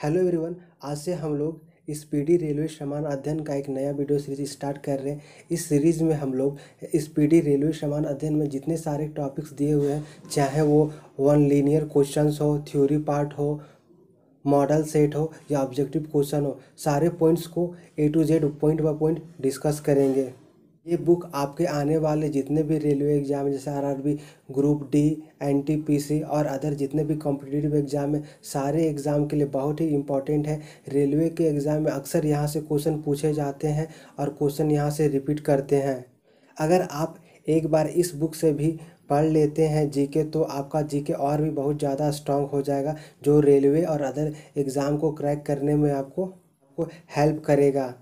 Hello everyone. आज से हम लोग स्पीडी रेलवे समान अध्ययन का एक नया वीडियो सीरीज स्टार्ट कर रहे हैं। इस सीरीज में हम लोग स्पीडी रेलवे समान अध्ययन में जितने सारे टॉपिक्स दिए हुए हैं, चाहे वो वन लीनियर क्वेश्चंस हो, थ्योरी पार्ट हो, मॉडल सेट हो या ऑब्जेक्टिव क्वेश्चन हो, सारे पॉइंट्स को A to Z point by point discuss करेंगे। ये बुक आपके आने वाले जितने भी रेलवे एग्जाम जैसे आरआरबी, ग्रुप डी, एनटीपीसी और अदर जितने भी कॉम्पिटिटिव एग्जाम है, सारे एग्ज़ाम के लिए बहुत ही इम्पोर्टेंट है। रेलवे के एग्ज़ाम में अक्सर यहाँ से क्वेश्चन पूछे जाते हैं और क्वेश्चन यहाँ से रिपीट करते हैं। अगर आप एक बार इस बुक से भी पढ़ लेते हैं जीके, तो आपका जीके और भी बहुत ज़्यादा स्ट्रांग हो जाएगा, जो रेलवे और अदर एग्ज़ाम को क्रैक करने में आपको हेल्प करेगा।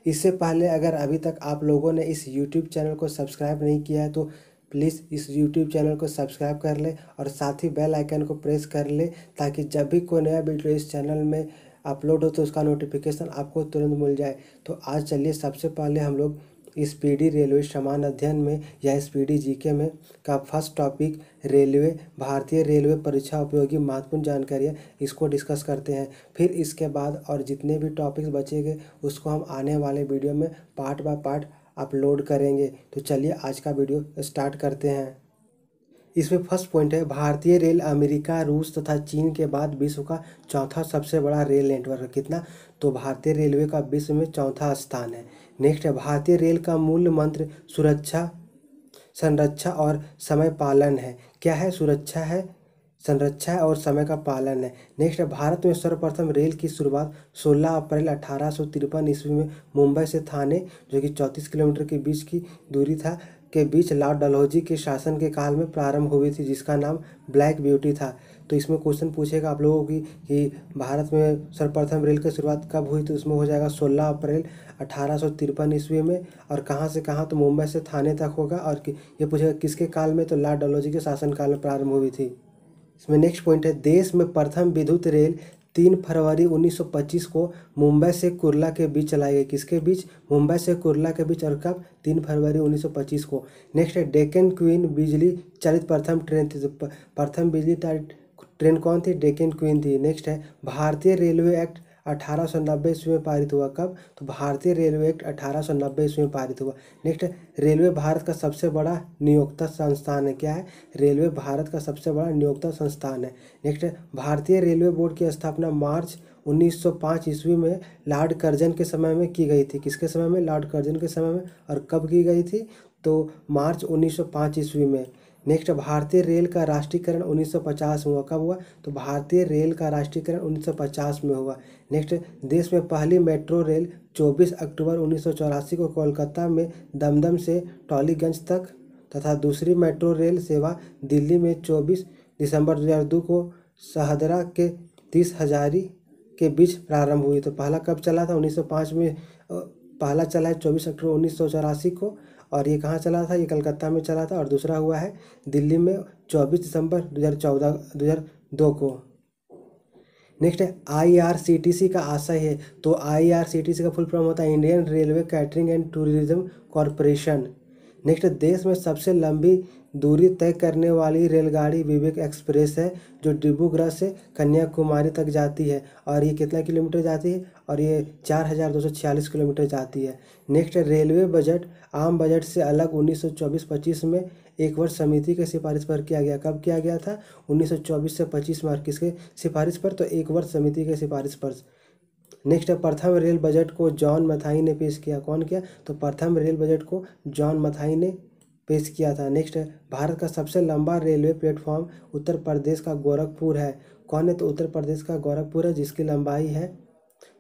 इससे पहले अगर अभी तक आप लोगों ने इस यूट्यूब चैनल को सब्सक्राइब नहीं किया है तो प्लीज़ इस यूट्यूब चैनल को सब्सक्राइब कर ले और साथ ही बेल आइकन को प्रेस कर ले, ताकि जब भी कोई नया वीडियो इस चैनल में अपलोड हो तो उसका नोटिफिकेशन आपको तुरंत मिल जाए। तो आज चलिए सबसे पहले हम लोग स्पीडी रेलवे समान अध्ययन में या स्पीडी जीके में का फर्स्ट टॉपिक रेलवे, भारतीय रेलवे परीक्षा उपयोगी महत्वपूर्ण जानकारियाँ, इसको डिस्कस करते हैं। फिर इसके बाद और जितने भी टॉपिक्स बचेंगे उसको हम आने वाले वीडियो में पार्ट बाय पार्ट अपलोड करेंगे। तो चलिए आज का वीडियो स्टार्ट करते हैं। इसमें फर्स्ट पॉइंट है, भारतीय रेल अमेरिका, रूस तथा चीन के बाद विश्व का चौथा सबसे बड़ा रेल नेटवर्क है। कितना? तो भारतीय रेलवे का विश्व में चौथा स्थान है। नेक्स्ट है, भारतीय रेल का मूल मंत्र सुरक्षा, संरक्षा और समय पालन है। क्या है? सुरक्षा है, संरक्षा है और समय का पालन है। नेक्स्ट है, भारत में सर्वप्रथम रेल की शुरुआत 16 अप्रैल 1853 ईस्वी में मुंबई से थाने, जो कि 34 किलोमीटर के बीच की दूरी था, के बीच लॉर्ड डलहौजी के शासन के काल में प्रारंभ हुई थी, जिसका नाम ब्लैक ब्यूटी था। तो इसमें क्वेश्चन पूछेगा आप लोगों की कि भारत में सर्वप्रथम रेल की शुरुआत कब हुई, तो उसमें हो जाएगा 16 अप्रैल 1853 ईस्वी में। और कहाँ से कहाँ? तो मुंबई से थाने तक होगा। और ये पूछेगा किसके काल में, तो लॉर्ड डलहौजी के शासन काल में प्रारंभ हुई थी। इसमें नेक्स्ट पॉइंट है, देश में प्रथम विद्युत रेल 3 फरवरी 1925 को मुंबई से कुर्ला के बीच चलाई गई। किसके बीच? मुंबई से कुर्ला के बीच। और कब? 3 फरवरी 1925 को। नेक्स्ट है, डेक्कन क्वीन बिजली चालित प्रथम ट्रेन थी। तो प्रथम बिजली ट्रेन कौन थी? डेक्कन क्वीन थी। नेक्स्ट है, भारतीय रेलवे एक्ट 1890 ईस्वी में पारित हुआ। कब? तो भारतीय रेलवे एक्ट 1890 ईस्वी में पारित हुआ। नेक्स्ट है, रेलवे भारत का सबसे बड़ा नियोक्ता संस्थान है। क्या है? रेलवे भारत का सबसे बड़ा नियोक्ता संस्थान है। नेक्स्ट है, भारतीय रेलवे बोर्ड की स्थापना मार्च 1905 ईस्वी में लॉर्ड कर्जन के समय में की गई थी। किसके समय में? लॉर्ड कर्जन के समय में। और कब की गई थी? तो मार्च 1905 ईस्वी में। नेक्स्ट, भारतीय रेल का राष्ट्रीयकरण 1950 में हुआ। कब हुआ? तो भारतीय रेल का राष्ट्रीयकरण 1950 में हुआ। नेक्स्ट, देश में पहली मेट्रो रेल 24 अक्टूबर 1984 को कोलकाता में दमदम से टॉलीगंज तक तथा दूसरी मेट्रो रेल सेवा दिल्ली में 24 दिसंबर 2002 को शहदरा के 30 हजारी के बीच प्रारंभ हुई। तो पहला कब चला था? 1905 में पहला चला है 24 अक्टूबर 1984 को। और ये कहाँ चला था? ये कलकत्ता में चला था। और दूसरा हुआ है दिल्ली में 24 दिसंबर 2002 को। नेक्स्ट है, आईआरसीटीसी का आशय है। तो आईआरसीटीसी का फुल फॉर्म होता है Indian railway catering and tourism corporation. Next, देश में सबसे लंबी दूरी तय करने वाली रेलगाड़ी विवेक एक्सप्रेस है, जो डिब्रूगढ़ से कन्याकुमारी तक जाती है। और ये कितना किलोमीटर जाती है? और ये 4246 किलोमीटर जाती है। नेक्स्ट, रेलवे बजट आम बजट से अलग 1924-25 में एक वर्ष समिति की सिफारिश पर किया गया। कब किया गया था? 1924 से 25 में। और किसके सिफारिश पर? तो एक वर्ष समिति की सिफारिश पर। नेक्स्ट है, प्रथम रेल बजट को जॉन मथाई ने पेश किया। कौन किया? तो प्रथम रेल बजट को जॉन मथाई ने पेश किया था। नेक्स्ट है, भारत का सबसे लंबा रेलवे प्लेटफॉर्म उत्तर प्रदेश का गोरखपुर है। कौन है? तो उत्तर प्रदेश का गोरखपुर है, जिसकी लंबाई है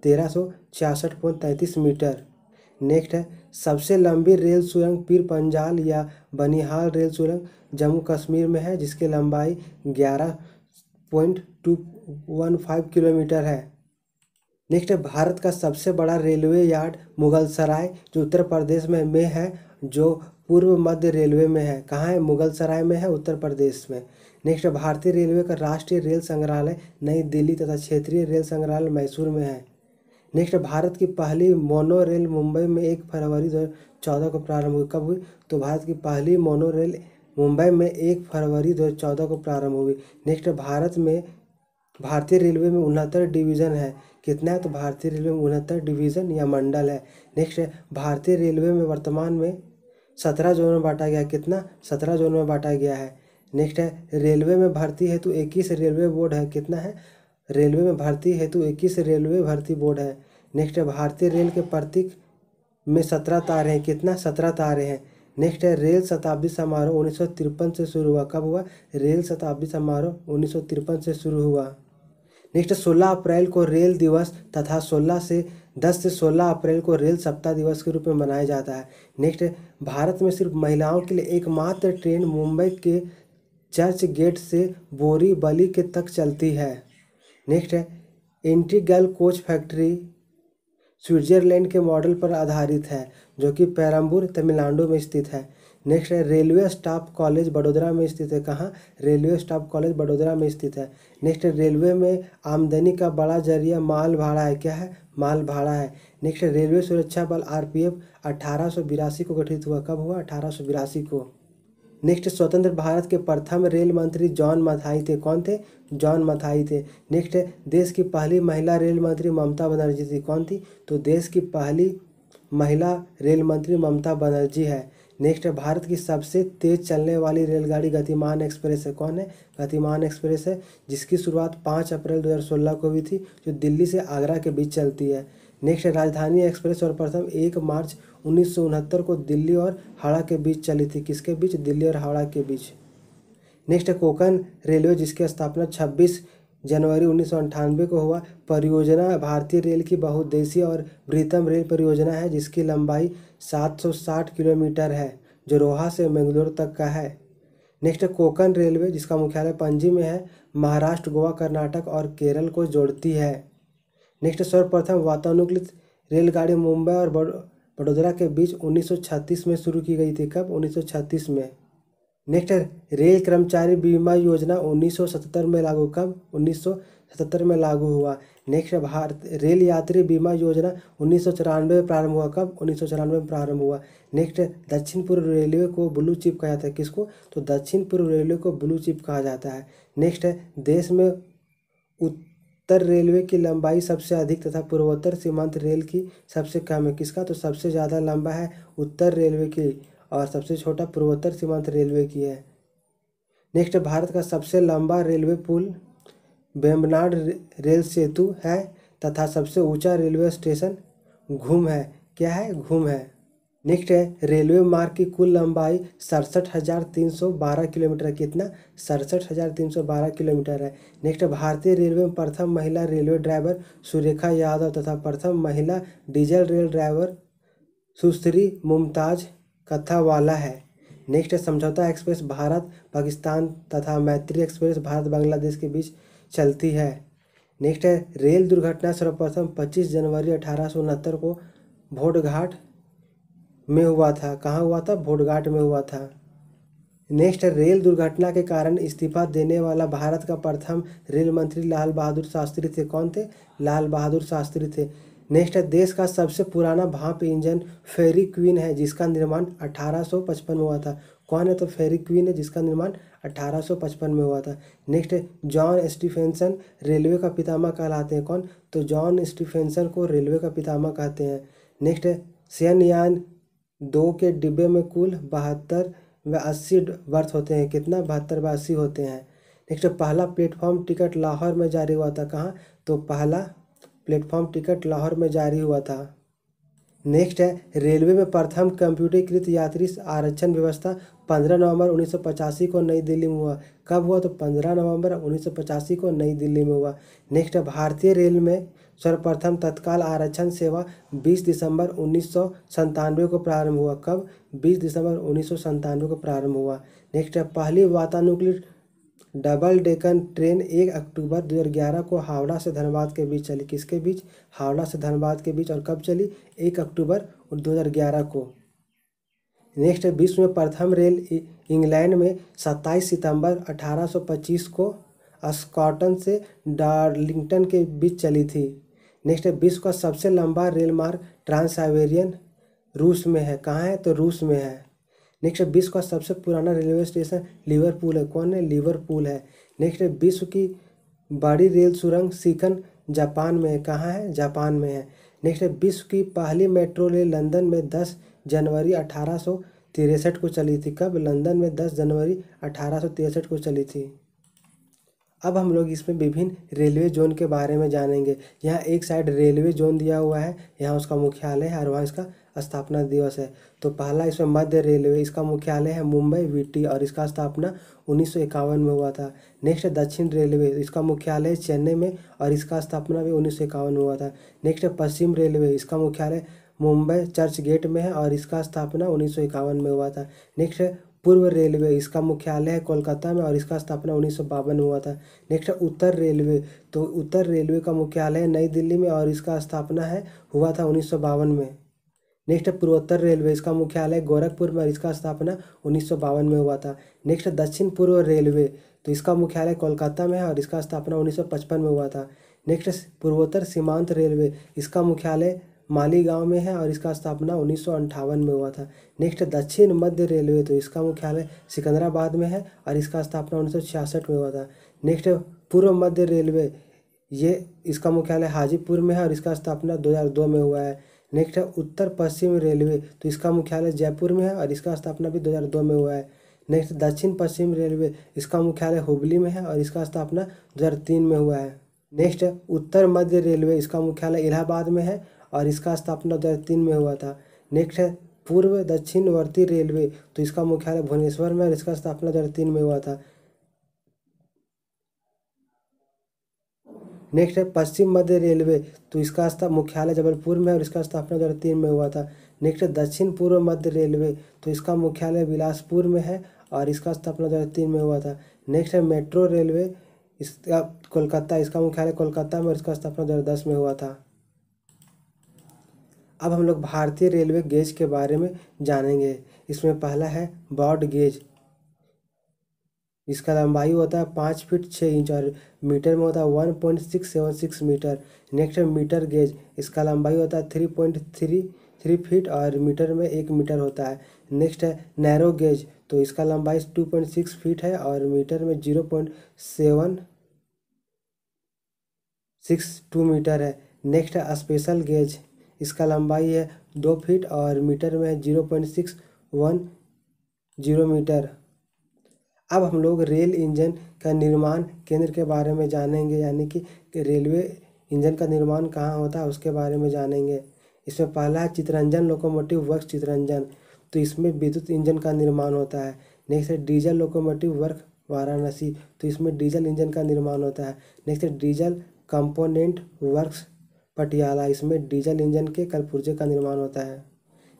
1366.33 मीटर। नेक्स्ट है, सबसे लंबी रेल सुरंग पीर पंजाल या बनिहाल रेल सुरंग जम्मू कश्मीर में है, जिसकी लंबाई 11.215 किलोमीटर है। नेक्स्ट है, भारत का सबसे बड़ा रेलवे यार्ड मुगलसराय, जो उत्तर प्रदेश में है, जो पूर्व मध्य रेलवे में है। कहाँ है? मुगलसराय में है, उत्तर प्रदेश में। नेक्स्ट है, भारतीय रेलवे का राष्ट्रीय रेल संग्रहालय नई दिल्ली तथा क्षेत्रीय रेल संग्रहालय मैसूर में है। नेक्स्ट, भारत की पहली मोनो रेल मुंबई में 1 फरवरी 2014 को प्रारंभ हुई। कब हुई? तो भारत की पहली मोनो रेल मुंबई में 1 फरवरी 2014 को प्रारंभ हुई। नेक्स्ट, भारत में भारतीय रेलवे में 69 डिवीज़न है। कितना है? तो भारतीय रेलवे में 69 डिवीज़न या मंडल है। नेक्स्ट है, भारतीय रेलवे में वर्तमान में 17 जोन में बांटा गया है। कितना? 17 जोन में बांटा गया है। नेक्स्ट है, रेलवे में भर्ती हेतु 21 रेलवे बोर्ड है। कितना है? रेलवे में भर्ती हेतु 21 रेलवे भर्ती बोर्ड है। नेक्स्ट है, भारतीय रेल के प्रतीक में 17 तारे हैं। कितना? 17 तारे हैं। नेक्स्ट है, रेल शताब्दी समारोह 1953 से शुरू हुआ। कब हुआ? रेल शताब्दी समारोह 1953 से शुरू हुआ। नेक्स्ट 16 अप्रैल को रेल दिवस तथा 10 से 16 अप्रैल को रेल सप्ताह दिवस के रूप में मनाया जाता है। नेक्स्ट, भारत में सिर्फ महिलाओं के लिए एकमात्र ट्रेन मुंबई के चर्च गेट से बोरीवली के तक चलती है। नेक्स्ट है, इंटीग्रल कोच फैक्ट्री स्विट्जरलैंड के मॉडल पर आधारित है, जो कि पेरम्बूर तमिलनाडु में स्थित है। नेक्स्ट है, रेलवे स्टाफ कॉलेज बड़ोदरा में स्थित है। कहाँ? रेलवे स्टाफ कॉलेज बड़ोदरा में स्थित है। नेक्स्ट, रेलवे में आमदनी का बड़ा जरिया माल भाड़ा है। क्या है? माल भाड़ा है। नेक्स्ट, रेलवे सुरक्षा बल RPF 1882 को गठित हुआ। कब हुआ? 1882 को। नेक्स्ट, स्वतंत्र भारत के प्रथम रेल मंत्री जॉन मथाई थे। कौन थे? जॉन मथाई थे। नेक्स्ट, देश की पहली महिला रेल मंत्री ममता बनर्जी थी। कौन थी? तो देश की पहली महिला रेल मंत्री ममता बनर्जी है। नेक्स्ट, भारत की सबसे तेज चलने वाली रेलगाड़ी गतिमान एक्सप्रेस है। कौन है? गतिमान एक्सप्रेस है, जिसकी शुरुआत 5 अप्रैल 2016 को हुई थी, जो दिल्ली से आगरा के बीच चलती है। नेक्स्ट, राजधानी एक्सप्रेस और प्रथम 1 मार्च 1969 को दिल्ली और हावड़ा के बीच चली थी। किसके बीच? दिल्ली और हावड़ा के बीच। नेक्स्ट, कोंकण रेलवे, जिसकी स्थापना 26 जनवरी 1998 को हुआ। परियोजना भारतीय रेल की बहुउद्देशीय और बृहत्तम रेल परियोजना है, जिसकी लंबाई 760 किलोमीटर है, जो रोहा से मंगलोर तक का है। नेक्स्ट, कोंकण रेलवे, जिसका मुख्यालय पणजी में है, महाराष्ट्र, गोवा, कर्नाटक और केरल को जोड़ती है। नेक्स्ट, सर्वप्रथम वातानुकूलित रेलगाड़ी मुंबई और बड़ोदरा के बीच 1936 में शुरू की गई थी। कब? 1936 में। नेक्स्ट, रेल कर्मचारी बीमा योजना 1977 में लागू। कब? 1977 में लागू हुआ। नेक्स्ट, भारत रेल यात्री बीमा योजना 1994 में प्रारंभ हुआ। कब? 1994 में प्रारंभ हुआ। नेक्स्ट, दक्षिण पूर्व रेलवे को ब्लू चिप कहा जाता है। किसको? तो दक्षिण पूर्व रेलवे को ब्लू चिप कहा जाता है। नेक्स्ट, देश में उत्तर रेलवे की लंबाई सबसे अधिक तथा पूर्वोत्तर सीमांत रेल की सबसे कम है। किसका? तो सबसे ज़्यादा लंबा है उत्तर रेलवे की, और सबसे छोटा पूर्वोत्तर सीमांत रेलवे की है। नेक्स्ट, भारत का सबसे लंबा रेलवे पुल वेम्बनाड रेल सेतु है तथा सबसे ऊंचा रेलवे स्टेशन घूम है। क्या है? घूम है। नेक्स्ट है, रेलवे मार्ग की कुल लंबाई 67,312 किलोमीटर है। कितना? 67,312 किलोमीटर है। नेक्स्ट, भारतीय रेलवे में प्रथम महिला रेलवे ड्राइवर सुरेखा यादव तथा प्रथम महिला डीजल रेल ड्राइवर सुश्री मुमताज कथावाला है। नेक्स्ट, समझौता एक्सप्रेस भारत पाकिस्तान तथा मैत्री एक्सप्रेस भारत बांग्लादेश के बीच चलती है। नेक्स्ट है, रेल दुर्घटना सर्वप्रथम 25 जनवरी 1869 को भोटघाट में हुआ था। कहाँ हुआ था? भोटघाट में हुआ था। नेक्स्ट, रेल दुर्घटना के कारण इस्तीफा देने वाला भारत का प्रथम रेल मंत्री लाल बहादुर शास्त्री थे। कौन थे? लाल बहादुर शास्त्री थे। नेक्स्ट, देश का सबसे पुराना भाप इंजन फेरी क्वीन है, जिसका निर्माण 1855 में हुआ था। कौन है? तो फेरी क्वीन है, जिसका निर्माण 1855 में हुआ था। नेक्स्ट, जॉन स्टीफेंसन रेलवे का पितामह कहलाते हैं। कौन? तो जॉन स्टीफेंसन को रेलवे का पितामह कहते हैं। नेक्स्ट, शयनयान 2 के डिब्बे में कुल 72 व 80 बर्थ होते हैं। कितना? 72 व 80 होते हैं। नेक्स्ट, पहला प्लेटफॉर्म टिकट लाहौर में जारी हुआ था। कहाँ? तो पहला प्लेटफॉर्म टिकट लाहौर में जारी हुआ था। नेक्स्ट है, रेलवे में प्रथम कंप्यूटरीकृत यात्री आरक्षण व्यवस्था 15 नवंबर 1985 को नई दिल्ली में हुआ। कब हुआ? तो 15 नवंबर 1985 को नई दिल्ली में हुआ। नेक्स्ट है, भारतीय रेल में सर्वप्रथम तत्काल आरक्षण सेवा 20 दिसंबर 1997 को प्रारंभ हुआ। कब? 20 दिसंबर 1997 को प्रारंभ हुआ। नेक्स्ट है, पहली वातानुकूलित डबल डेकन ट्रेन 1 अक्टूबर 2011 को हावड़ा से धनबाद के बीच चली। किसके बीच? हावड़ा से धनबाद के बीच। और कब चली? 1 अक्टूबर 2011 को। नेक्स्ट है, विश्व में प्रथम रेल इंग्लैंड में 27 सितंबर 1825 को स्कॉटलैंड से डार्लिंगटन के बीच चली थी। नेक्स्ट है, विश्व का सबसे लंबा रेल मार्ग ट्रांस साइबेरियन रूस में है। कहाँ है? तो रूस में है। नेक्स्ट, विश्व का सबसे पुराना रेलवे स्टेशन लिवरपूल है। कौन है? लिवरपूल है। नेक्स्ट, विश्व की बड़ी रेल सुरंग सिकन जापान में है। कहाँ है? जापान में है। नेक्स्ट है, विश्व की पहली मेट्रो रेल लंदन में 10 जनवरी 1863 को चली थी। कब? लंदन में 10 जनवरी 1863 को चली थी। अब हम लोग इसमें विभिन्न रेलवे जोन के बारे में जानेंगे। यहाँ एक साइड रेलवे जोन दिया हुआ है, यहाँ उसका मुख्यालय है और वहाँ इसका स्थापना दिवस है। तो पहला इसमें मध्य रेलवे, इसका मुख्यालय है मुंबई वीटी और इसका स्थापना 1951 में हुआ था। नेक्स्ट है दक्षिण रेलवे, इसका मुख्यालय चेन्नई में और इसका स्थापना भी 1951 में हुआ था। नेक्स्ट है पश्चिम रेलवे, इसका मुख्यालय मुंबई चर्च गेट में है और इसका स्थापना 1951 में हुआ था। नेक्स्ट है पूर्व रेलवे, इसका मुख्यालय है कोलकाता में और इसका स्थापना 1952 में हुआ था। नेक्स्ट है उत्तर रेलवे, तो उत्तर रेलवे का मुख्यालय नई दिल्ली में और इसका स्थापना हुआ था 1952 में। नेक्स्ट है पूर्वोत्तर रेलवे, इसका मुख्यालय गोरखपुर में और इसका स्थापना 1952 में हुआ था। नेक्स्ट है दक्षिण पूर्व रेलवे, तो इसका मुख्यालय कोलकाता में है और इसका स्थापना 1955 में हुआ था। नेक्स्ट है पूर्वोत्तर सीमांत रेलवे, इसका मुख्यालय मालीगांव में है और इसका स्थापना 1958 में हुआ था। नेक्स्ट है दक्षिण मध्य रेलवे, तो इसका मुख्यालय सिकंदराबाद में है और इसका स्थापना 1966 में हुआ था। नेक्स्ट है पूर्व मध्य रेलवे, ये इसका मुख्यालय हाजीपुर में है और इसका स्थापना 2002 में हुआ है। नेक्स्ट है उत्तर पश्चिम रेलवे, तो इसका मुख्यालय जयपुर में है और इसका स्थापना भी 2002 में हुआ है। नेक्स्ट दक्षिण पश्चिम रेलवे, इसका मुख्यालय हुबली में है और इसका स्थापना 2003 में हुआ है। नेक्स्ट है उत्तर मध्य रेलवे, इसका मुख्यालय इलाहाबाद में है और इसका स्थापना 2003 में हुआ था। नेक्स्ट है पूर्व दक्षिणवर्ती रेलवे, तो इसका मुख्यालय भुवनेश्वर में और इसका स्थापना 2003 में हुआ था। नेक्स्ट है पश्चिम मध्य रेलवे, तो इसका मुख्यालय जबलपुर में और इसका स्थापना 2003 में हुआ था। नेक्स्ट है दक्षिण पूर्व मध्य रेलवे, तो इसका मुख्यालय बिलासपुर में है और इसका स्थापना 2003 में हुआ था। नेक्स्ट है मेट्रो रेलवे, इसका कोलकाता, इसका मुख्यालय कोलकाता में और इसका स्थापना 2010 में हुआ था। अब हम लोग भारतीय रेलवे गेज के बारे में जानेंगे। इसमें पहला है ब्रॉड गेज, इसका लंबाई होता है 5 फीट 6 इंच और मीटर में होता है 1.676 मीटर। नेक्स्ट है मीटर गेज, इसका लंबाई होता है 3.33 फीट और मीटर में 1 मीटर होता है। नेक्स्ट है नैरो गेज, तो इसका लंबाई 2.6 फीट है और मीटर में 0.762 मीटर है। नेक्स्ट है स्पेशल गेज, इसका लंबाई है 2 फीट और मीटर में 0.610 मीटर। अब हम लोग रेल इंजन का निर्माण केंद्र के बारे में जानेंगे, यानी कि रेलवे इंजन का निर्माण कहाँ होता है उसके बारे में जानेंगे। इसमें पहला है चितरंजन लोकोमोटिव वर्क्स चितरंजन, तो इसमें विद्युत इंजन का निर्माण होता है। नेक्स्ट है डीजल लोकोमोटिव वर्क वाराणसी, तो इसमें डीजल इंजन का निर्माण होता है। नेक्स्ट है डीजल कंपोनेंट वर्क्स पटियाला, इसमें डीजल इंजन के कलपुर्जे का निर्माण होता है।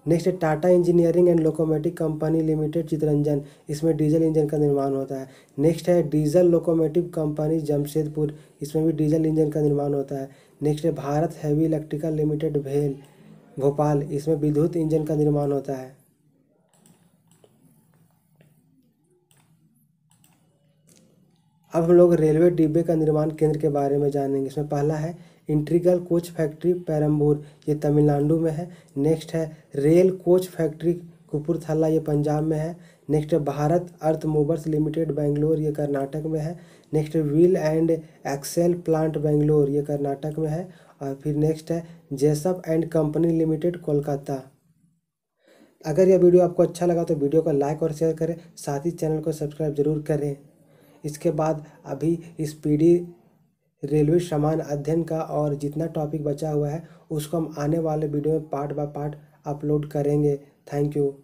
नेक्स्ट है Tata Engineering and Locomotive Company Limited Chittaranjan, इसमें डीजल इंजन का निर्माण होता है। नेक्स्ट है डीजल लोकोमोटिव कंपनी जमशेदपुर, इसमें भी डीजल इंजन का निर्माण होता है। नेक्स्ट है भारत हैवी इलेक्ट्रिकल लिमिटेड भेल भोपाल, इसमें विद्युत इंजन का निर्माण होता है। अब हम लोग रेलवे डिब्बे का निर्माण केंद्र के बारे में जानेंगे। इसमें पहला है इंटीग्रल कोच फैक्ट्री पेरम्बूर, ये तमिलनाडु में है। नेक्स्ट है रेल कोच फैक्ट्री कपूरथला, ये पंजाब में है। नेक्स्ट है Bharat Earth Movers Limited Bangalore, ये कर्नाटक में है। नेक्स्ट है wheel and axle plant Bangalore, ये कर्नाटक में है। और फिर नेक्स्ट है Jessop and Company Limited Kolkata. अगर यह वीडियो आपको अच्छा लगा तो वीडियो को लाइक और शेयर करें, साथ ही चैनल को सब्सक्राइब जरूर करें। इसके बाद अभी स्पीडी रेलवे समान अध्ययन का और जितना टॉपिक बचा हुआ है उसको हम आने वाले वीडियो में पार्ट बाय पार्ट अपलोड करेंगे। Thank you.